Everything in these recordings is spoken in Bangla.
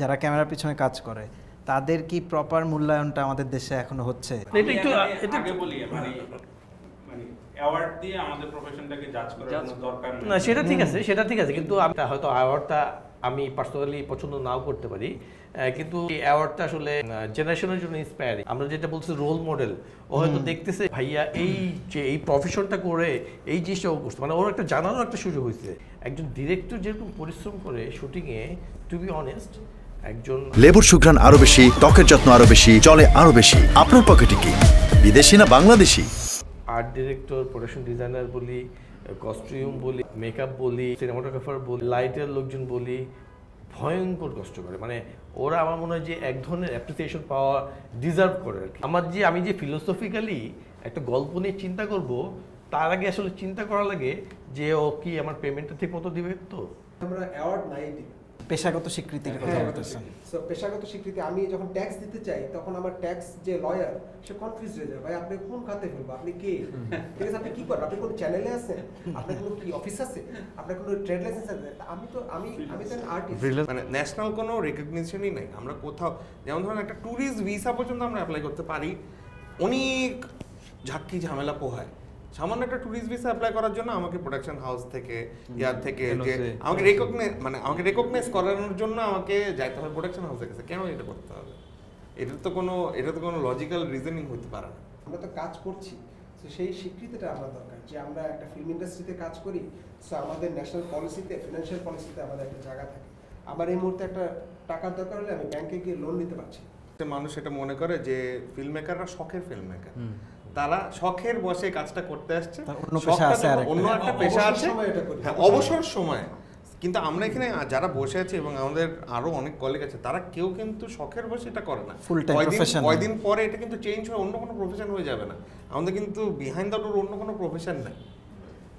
যারা ক্যামেরার পিছনে কাজ করে তাদের কি প্রপার মূল্যায়নটা আমাদের দেশে এখনো হচ্ছে? এটা আগে বলি মানে অ্যাওয়ার্ড দিয়ে আমাদের প্রফেশনটাকে জাজ করার কোনো দরকার নেই। না, সেটা ঠিক আছে, কিন্তু হয়তো অ্যাওয়ার্ডটা আমি পার্সোনালি পছন্দ নাও করতে পারি, কিন্তু এই অ্যাওয়ার্ডটা আসলে জেনারেশনের জন্য ইন্সপায়ারিং। আমরা যেটা বলছি রোল মডেল, ও হয়তো দেখতেছে ভাইয়া এই যে এই প্রফেশনটা করে এই জিনিসটা ও করছে, মানে ওর একটা জানারও একটা সুযোগ হয়েছে। একজন ডিরেক্টর যেরকম পরিশ্রম করে শুটিংয়ে, টু বি অনেস্ট, একজন লেবুর সুঘ্রাণ আরো বেশি, ত্বকের যত্ন আরো বেশি, চলে আরো বেশি। আপনার পকেটে কি বিদেশি না Bangladeshi? Art director, production designer বলি, কস্টিউম বলি, মেকআপ বলি, সিনেমাটোগ্রাফার বলি, লাইটের লোকজন বলি, ভয়ঙ্কর কষ্ট করে। মানে ওরা আমার মনে হয় যে এক ধরনের অ্যাপ্রিসিয়েশন পাওয়া ডিজার্ভ করে আর কি। আমি যে ফিলোসফিক্যালি একটা গল্প নিয়ে চিন্তা করব, তার আগে আসলে চিন্তা করা লাগে যে ও কি আমার পেমেন্টটা ঠিক মতো দিবে। তো আমরা অ্যাওয়ার্ড নাই দিই পেশাগত স্বীকৃতির কথা বলতেছেন। সো পেশাগত স্বীকৃতি, আমি যখন ট্যাক্স দিতে চাই তখন আমার ট্যাক্স যে লয়ার সে কনফিউজ হয়ে যায়, ভাই আপনি কোন খাতে ফেলবো, আপনি কে, ঠিক আছে, আপনি কি করেন, আপনি কোন চ্যানেলে আছেন, আপনার কোনো কি অফিস আছে, আপনার কোনো ট্রেড লাইসেন্স আছে? আমি তো আর্টিস্ট, মানে ন্যাশনাল কোনো রেকগনিশনই নেই। আমরা কোথাও, যেমন ধরুন একটা ট্যুরিস্ট ভিসা পর্যন্ত আমরা অ্যাপ্লাই করতে পারি, অনেক ঝাক্কি ঝামেলা পোহায়। সামান্য একটা ট্যুরিস্ট ভিসা অ্যাপ্লাই করার জন্য আমাকে প্রোডাকশন হাউস থেকে ইয়ার থেকে যে আমাকে রেকগনাইজ করানোর জন্য আমাকে যাইতে হবে প্রোডাকশন হাউসের কাছে। কেন এটা করতে হবে? এটা তো কোনো লজিক্যাল রিজনিং হতে পারে না। আমরা তো কাজ করছি, তো সেই স্বীকৃতিটা আমরা দরকার যে আমরা একটা ফিল্ম ইন্ডাস্ট্রিতে কাজ করি। সো আমাদের ন্যাশনাল পলিসিতে, ফিনান্সিয়াল পলিসিতে আমাদের একটা জায়গা থাকে। আমার এই মুহূর্তে একটা টাকার দরকার হলে আমি ব্যাংকে গিয়ে লোন নিতে পারছি। মানুষ এটা মনে করে যে ফিল্ম মেকাররা শখের ফিল্ম মেকার, তারা শখের বসে কাজটা করতে আসছে, অন্য একটা পেশা আছে, হ্যাঁ অবসর সময়। কিন্তু আমরা এখানে যারা বসে আছি এবং আমাদের আরো অনেক কলিগ আছে, তারা কেউ কিন্তু শখের বসে এটা করে না। কয়দিন পরে এটা কিন্তু চেঞ্জ হয়ে অন্য কোনো প্রফেশন হয়ে যাবে না। আমাদের কিন্তু বিহাইন্ড দ্য ডোর অন্য কোনো প্রফেশন নেই।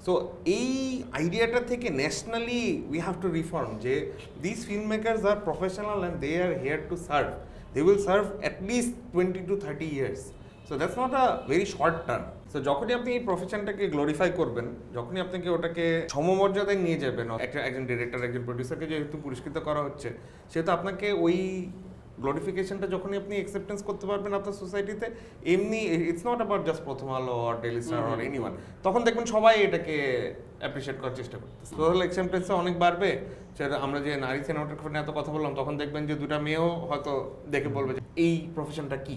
সো এই আইডিয়াটা থেকে nationally we have to reform যে this film makers are professional and they are here to serve. They will serve at least 20 to 30 years. So that's not a very short term. So যখনই আপনি এই প্রফেশনটাকে গ্লোরিফাই করবেন, যখনই আপনাকে ওটাকে সমমর্যাদায় নিয়ে যাবেন, একজন ডিরেক্টর, একজন প্রডিউসারকে যেহেতু পুরস্কৃত করা হচ্ছে, সেহেতু আপনাকে ওই গ্লোরিফিকেশনটা যখনই আপনি অ্যাকসেপ্টেন্স করতে পারবেন আপনার সোসাইটিতে, এমনি ইটস নট অ্যাবাউট জাস্ট প্রথম আলো or daily star or anyone, তখন দেখবেন সবাই এটাকে অ্যাপ্রিশিয়েট করার চেষ্টা করতেছে। সোশ্যাল অ্যাকসেপ্টেন্সটা অনেক বাড়বে। সেটা আমরা যে নারী সিনেমাটোগ্রাফার নিয়ে এত কথা বললাম, তখন দেখবেন যে দুটা মেয়েও হয়তো দেখে বলবে যে এই প্রফেশনটা কি।